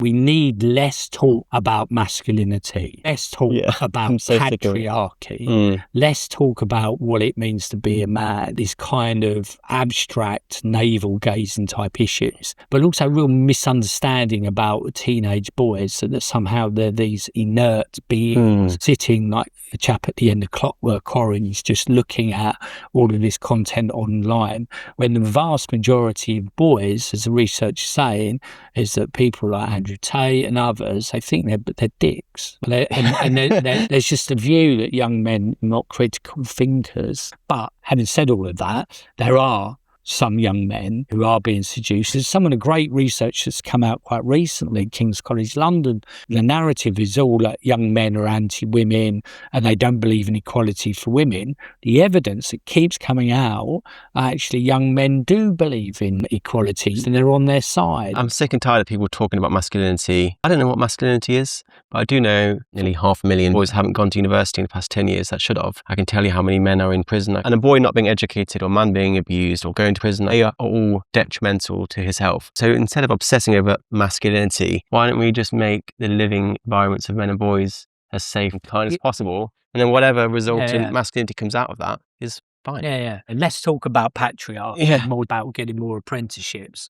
We need less talk about masculinity, less talk about patriarchy, less talk about what it means to be a man, this kind of abstract navel gazing type issues, but also real misunderstanding about teenage boys, so that somehow they're these inert beings sitting like the chap at the end of Clockwork Orange, just looking at all of this content online, when the vast majority of boys, as the research is saying, is that people like Andrew Tate and others, they think they're dicks. There's just a view that young men are not critical thinkers. But having said all of that, there are some young men who are being seduced. There's some of the great research that's come out quite recently, King's College London. The narrative is all that young men are anti-women and they don't believe in equality for women. The evidence that keeps coming out, actually young men do believe in equality and they're on their side. I'm sick and tired of people talking about masculinity. I don't know what masculinity is, but I do know nearly 500,000 boys haven't gone to university in the past 10 years that should have. I can tell you how many men are in prison. And a boy not being educated, or man being abused, or going to prison, they are all detrimental to his health. So instead of obsessing over masculinity, why don't we just make the living environments of men and boys as safe and kind as possible? And then whatever resultant masculinity comes out of that is fine. And let's talk about patriarchy, more about getting more apprenticeships.